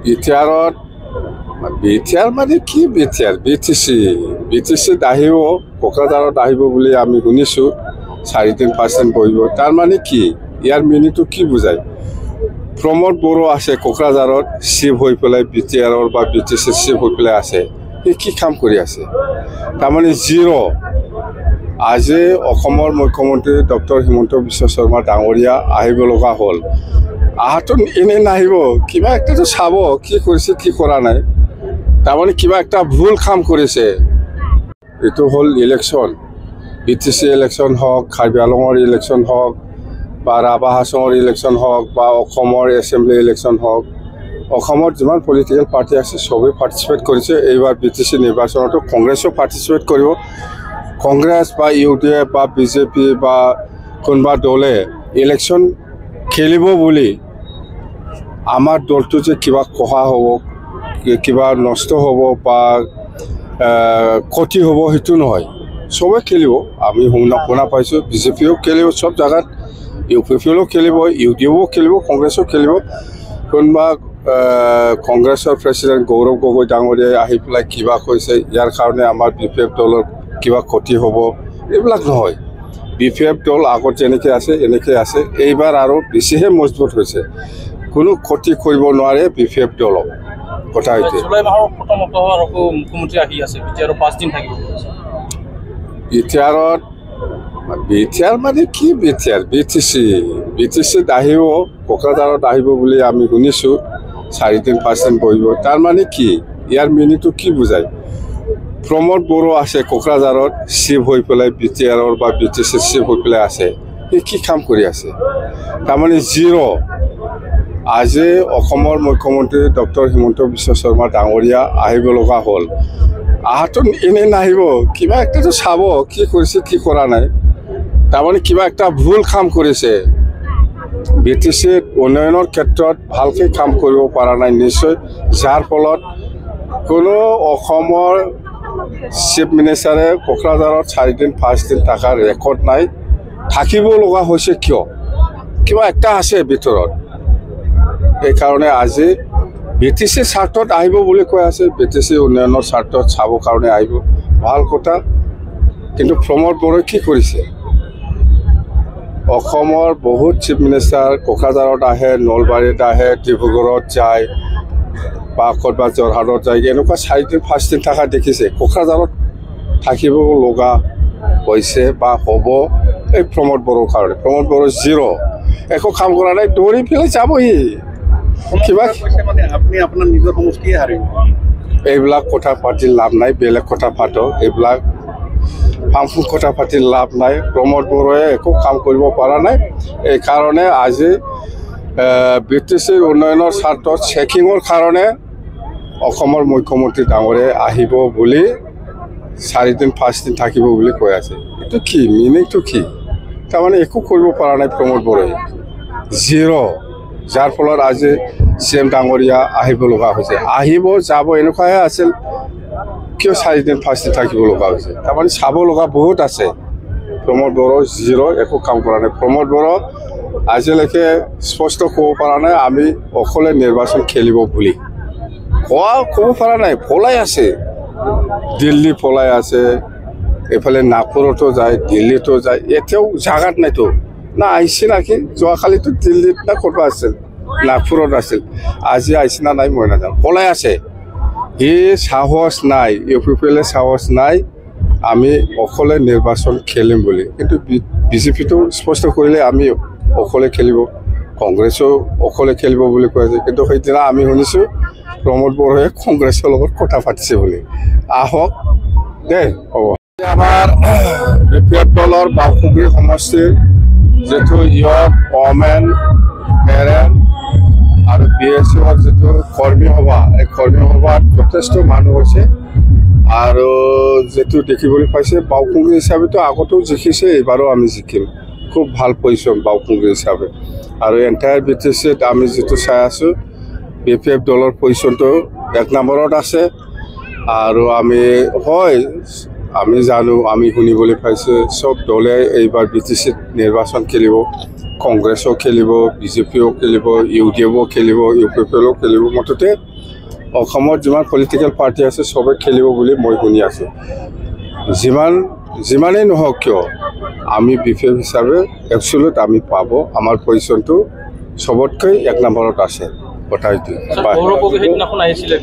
বিটিআৰত বিটিআৰ মানে কি বিটিআৰ বিটিচিত আহিব কোকৰাঝাৰত আহিব বুলি আমি শুনিছোঁ 4-3% বহিব তাৰ মানে কি ইয়াৰ মিনিংটো কি বুজায় প্ৰমোদ বড়ো আছে কোকৰাঝাৰত চিফ হৈ পেলাই বিটিআৰৰ বা বিটিচিৰ চিফ হৈ পেলাই আছে কি কাম কৰি আছে তাৰমানে জিৰ' আজি অসমৰ মুখ্যমন্ত্ৰী ডক্টৰ হিমন্ত বিশ্ব শৰ্মা ডাঙৰীয়া আহিব লগা হ'ল আহাতো এনেই নাহিব কিবা একটাতো চাব কি কৰিছে কি কৰা নাই তাৰমানে কিবা একটা ভুল কাম কৰিছে এইটো হ'ল ইলেকশ্যন বিটিচি ইলেকশ্যন হওক কাৰ্বি আংলঙৰ ইলেকশ্যন হওক বা ৰাভা হাছঙৰ ইলেকশ্যন হওক বা অসমৰ এছেম্বলি ইলেকশ্যন হওক অসমত যিমান পলিটিকেল পাৰ্টি আছে সবেই পাৰ্টিচিপেট কৰিছে এইবাৰ বিটিচি নিৰ্বাচনতো কংগ্ৰেছো পাৰ্টিচিপেট কৰিব কংগ্ৰেছ বা ইউডিএফ বা বিজেপি বা কোনোবা দলে ইলেকশ্যন খেলিব বুলি আমাৰ দলটো যে কিবা কহা হ'ব কিবা নষ্ট হ'ব বা ক্ষতি হ'ব সেইটো নহয় সবে খেলিব আমি শুনা পাইছোঁ বিজেপিও খেলিব সব জায়গাত ইউপিপিও খেলিব ইউডিএফও খেলিব কংগ্ৰেছো খেলিব কোনোবা কংগ্ৰেছৰ প্ৰেচিডেণ্ট গৌৰৱ গগৈ ডাঙৰীয়াই আহি পেলাই কিবা কৈছে ইয়াৰ কাৰণে আমাৰ বিপিএফ দলৰ কিবা ক্ষতি হ'ব এইবিলাক নহয় বিপিএফ দল আগত যেনেকৈ আছে এনেকৈ আছে এইবাৰ আৰু বেছিহে মজবুত হৈছে কোনো ক্ষতি কৰিব নোৱাৰে বিপিএফ দলক কথা হৈছে জুলাই মাহৰ প্ৰথমত আৰু মুখ্যমন্ত্ৰী আহি আছে বিটিআৰৰ 5 দিন থাকিব বিটিআৰত বিটিআৰ মানে কি বিটিআৰ বিটিচিত আহিব কোকৰাঝাৰত আহিব বুলি আমি শুনিছোঁ 4-3% বহিব তাৰ মানে কি ইয়াৰ মিনিংটো কি বুজায় প্ৰমোদ বড়ো আছে কোকৰাঝাৰত চিফ হৈ পেলাই বিটিআৰৰ বা বিটিচিৰ চিফ হৈ পেলাই আছে কি কাম কৰি আছে তাৰমানে জিৰ' আজি অসমৰ মুখ্যমন্ত্ৰী ডক্টৰ হিমন্ত বিশ্ব শৰ্মা ডাঙৰীয়া আহিব লগা হ'ল আহাতো এনেই নাহিব কিবা একটাতো চাব কি কৰিছে কি কৰা নাই তাৰমানে কিবা একটা ভুল কাম কৰিছে বিটিচিৰ উন্নয়নৰ ক্ষেত্ৰত ভালকৈ কাম কৰিব পৰা নাই নিশ্চয় যাৰ ফলত কোনো অসমৰ চিফ মিনিষ্টাৰে কোকৰাঝাৰত 4-5 দিন থকাৰ ৰেকৰ্ড নাই থাকিব লগা হৈছে কিয় কিবা একটা আছে ভিতৰত এইকাৰণে আজি বিটিচিৰ স্বাৰ্থত আহিব বুলি কৈ আছে বিটিচি উন্নয়নৰ স্বাৰ্থত চাবৰ কাৰণে আহিব ভাল কথা কিন্তু প্ৰমোদ বড়োই কি কৰিছে অসমৰ বহুত চিফ মিনিষ্টাৰ কোকৰাঝাৰত আহে নলবাৰীত আহে ডিব্ৰুগড়ত যায় বা ক'ৰবাত যোৰহাটত যায় এনেকুৱা 4-5 দিন থকা দেখিছে কোকৰাঝাৰত থাকিব লগা হৈছে বা হ'ব এই প্ৰমোদ বড়োৰ কাৰণে প্ৰমোদ বড়ো জিৰ' একো কাম কৰা নাই দৌৰি পেলাই যাবহি কিবা আপুনি আপোনাৰ নিজৰ সমষ্টিয়ে হাৰিব এইবিলাক কথা পাতি লাভ নাই বেলেগ কথা পাতক এইবিলাক ফাংফুং কথা পাতি লাভ নাই প্ৰমোদ বড়োৱে একো কাম কৰিব পৰা নাই এইকাৰণে আজি বিটিচিৰ উন্নয়নৰ স্বাৰ্থত চেকিঙৰ কাৰণে অসমৰ মুখ্যমন্ত্ৰী ডাঙৰীয়া আহিব বুলি 4-5 দিন থাকিব বুলি কৈ আছে এইটো কি মিনিংটো কি তাৰমানে একো কৰিব পৰা নাই প্ৰমোদ বড়োৱে জিৰ' যাৰ ফলত আজি চিএম ডাঙৰীয়া আহিব লগা হৈছে আহিব যাব এনেকুৱাহে আছিল কিয় 4-5 দিন থাকিব লগা হৈছে তাৰমানে চাব লগা বহুত আছে প্ৰমোদ বড়ো জিৰ' একো কাম কৰা নাই প্ৰমোদ বড়ো আজিলৈকে স্পষ্ট ক'ব পৰা নাই আমি অকলে নিৰ্বাচন খেলিব বুলি ক'ব পৰা নাই পলাই আছে দিল্লী পলাই আছে এইফালে নাগপুৰতো যায় দিল্লীতো যায় এতিয়াও জাগাত নাইতো না আহিছে নাকি যোৱাকালিতো দিল্লীত না ক'ৰবাত আছিল নাগপুৰত আছিল আজি আহিছে না নাই মই নাজানো পলাই আছে সি সাহস নাই ইউপিপিএলে সাহস নাই আমি অকলে নিৰ্বাচন খেলিম বুলি কিন্তু বিজেপিটো স্পষ্ট কৰিলে আমি অকলে খেলিব কংগ্ৰেছো অকলে খেলিব বুলি কৈ আছে কিন্তু সেইদিনা আমি শুনিছোঁ প্ৰমোদ বড়োৱে কংগ্ৰেছৰ লগত কথা পাতিছে বুলি আহক দেই হ'ব আমাৰ বিপিএফ দলৰ বাওঁপুখুৰী সমষ্টিৰ যিটো ইয়ক ওমেন মেৰেন আৰু বিএছএফৰ যিটো কৰ্মী সভা এই কৰ্মী সভাত যথেষ্ট মানুহ হৈছে আৰু যেটো দেখিবলৈ পাইছে বাওঁপুখুৰী হিচাপেতো আগতেও জিকিছে এইবাৰো আমি জিকিম খুব ভাল পজিশ্যন বাওঁপুখুৰী হিচাপে আৰু এণ্টায়াৰ বিটিচিত আমি যেটো চাই আছোঁ বিপিএফ দলৰ পজিশ্যনটো 1 নম্বৰত আছে আৰু আমি জানো আমি শুনিবলৈ পাইছোঁ সব দলে এইবাৰ বিটিচিত নিৰ্বাচন খেলিব কংগ্ৰেছো খেলিব বিজেপিও খেলিব ইউডিএফও খেলিব ইউপিপিএলো খেলিব মুঠতে অসমত যিমান পলিটিকেল পাৰ্টি আছে চবে খেলিব বুলি মই শুনি আছোঁ যিমানেই নহওক কিয় আমি বিফেপ হিচাপে একচুৱেলিত আমি পাব আমাৰ পজিশ্যনটো চবতকৈ 1 নম্বৰত আছে কথা এইটো গৌৰৱ গগৈ সেইদিনাখন আহিছিলে